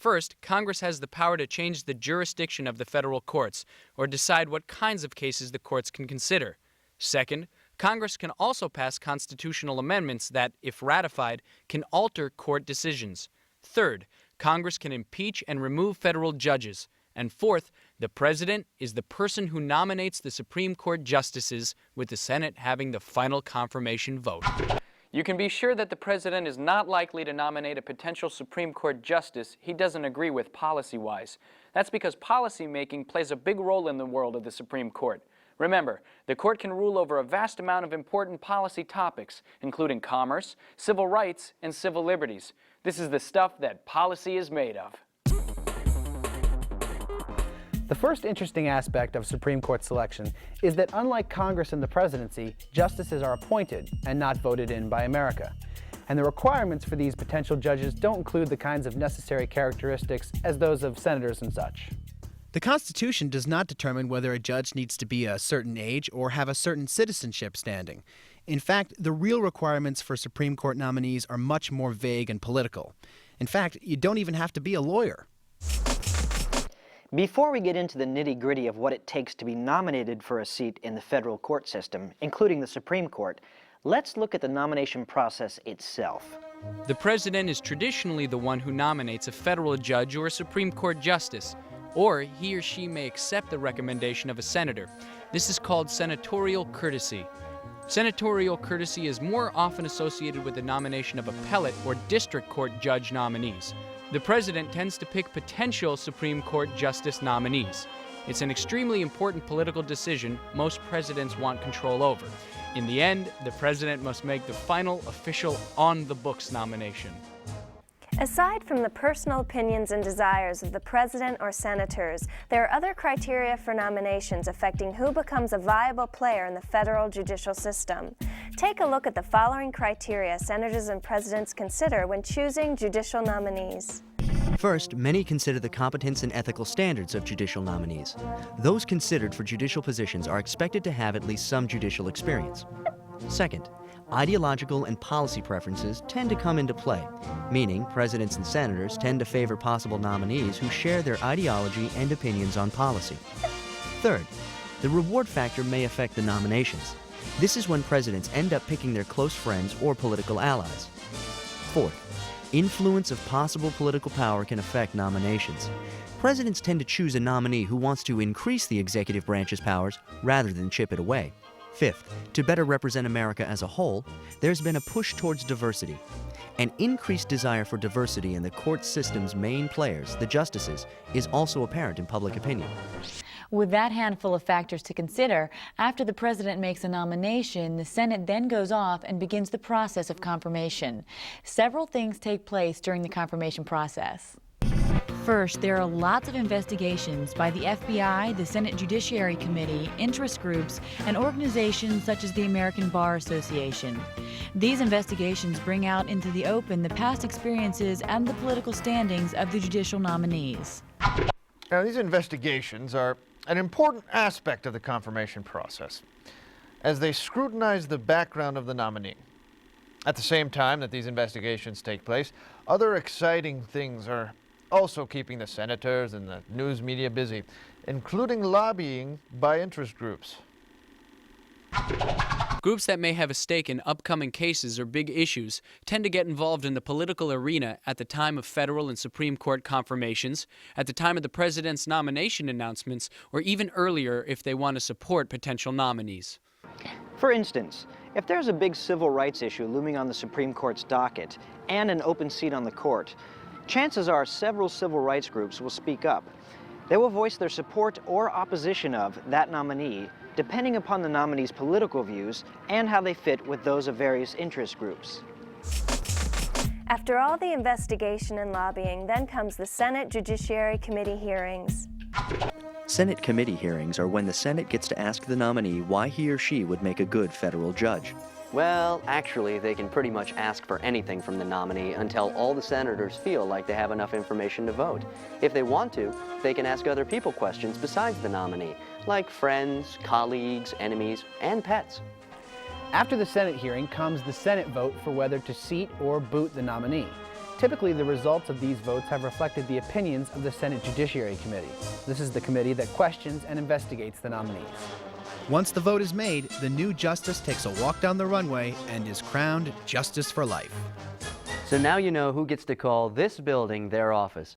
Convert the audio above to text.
First, Congress has the power to change the jurisdiction of the federal courts or decide what kinds of cases the courts can consider. Second, Congress can also pass constitutional amendments that, if ratified, can alter court decisions. Third, Congress can impeach and remove federal judges. And fourth, the President is the person who nominates the Supreme Court justices, with the Senate having the final confirmation vote. You can be sure that the President is not likely to nominate a potential Supreme Court justice he doesn't agree with policy-wise. That's because policy-making plays a big role in the world of the Supreme Court. Remember, the court can rule over a vast amount of important policy topics, including commerce, civil rights, and civil liberties. This is the stuff that policy is made of. The first interesting aspect of Supreme Court selection is that unlike Congress and the presidency, justices are appointed and not voted in by America. And the requirements for these potential judges don't include the kinds of necessary characteristics as those of senators and such. The Constitution does not determine whether a judge needs to be a certain age or have a certain citizenship standing. In fact, the real requirements for Supreme Court nominees are much more vague and political. In fact, you don't even have to be a lawyer. Before we get into the nitty-gritty of what it takes to be nominated for a seat in the federal court system, including the Supreme Court, let's look at the nomination process itself. The President is traditionally the one who nominates a federal judge or a Supreme Court justice, or he or she may accept the recommendation of a senator. This is called senatorial courtesy. Senatorial courtesy is more often associated with the nomination of appellate or district court judge nominees. The President tends to pick potential Supreme Court justice nominees. It's an extremely important political decision most presidents want control over. In the end, the President must make the final official on-the-books nomination. Aside from the personal opinions and desires of the President or senators, there are other criteria for nominations affecting who becomes a viable player in the federal judicial system. Take a look at the following criteria senators and presidents consider when choosing judicial nominees. First, many consider the competence and ethical standards of judicial nominees. Those considered for judicial positions are expected to have at least some judicial experience. Second, ideological and policy preferences tend to come into play, meaning presidents and senators tend to favor possible nominees who share their ideology and opinions on policy. Third, the reward factor may affect the nominations. This is when presidents end up picking their close friends or political allies. Fourth, influence of possible political power can affect nominations. Presidents tend to choose a nominee who wants to increase the executive branch's powers rather than chip it away. Fifth, to better represent America as a whole, there's been a push towards diversity. An increased desire for diversity in the court system's main players, the justices, is also apparent in public opinion. With that handful of factors to consider, after the President makes a nomination, the Senate then goes off and begins the process of confirmation. Several things take place during the confirmation process. First, there are lots of investigations by the FBI, the Senate Judiciary Committee, interest groups, and organizations such as the American Bar Association. These investigations bring out into the open the past experiences and the political standings of the judicial nominees. Now, these investigations are an important aspect of the confirmation process, as they scrutinize the background of the nominee. At the same time that these investigations take place, other exciting things are also keeping the senators and the news media busy, including lobbying by interest groups. Groups that may have a stake in upcoming cases or big issues tend to get involved in the political arena at the time of federal and Supreme Court confirmations, at the time of the President's nomination announcements, or even earlier if they want to support potential nominees. For instance, if there's a big civil rights issue looming on the Supreme Court's docket and an open seat on the court, chances are several civil rights groups will speak up. They will voice their support or opposition of that nominee, depending upon the nominee's political views and how they fit with those of various interest groups. After all the investigation and lobbying, then comes the Senate Judiciary Committee hearings. Senate committee hearings are when the Senate gets to ask the nominee why he or she would make a good federal judge. Well, actually, they can pretty much ask for anything from the nominee until all the senators feel like they have enough information to vote. If they want to, they can ask other people questions besides the nominee, like friends, colleagues, enemies, and pets. After the Senate hearing comes the Senate vote for whether to seat or boot the nominee. Typically, the results of these votes have reflected the opinions of the Senate Judiciary Committee. This is the committee that questions and investigates the nominees. Once the vote is made, the new justice takes a walk down the runway and is crowned Justice for Life. So now you know who gets to call this building their office.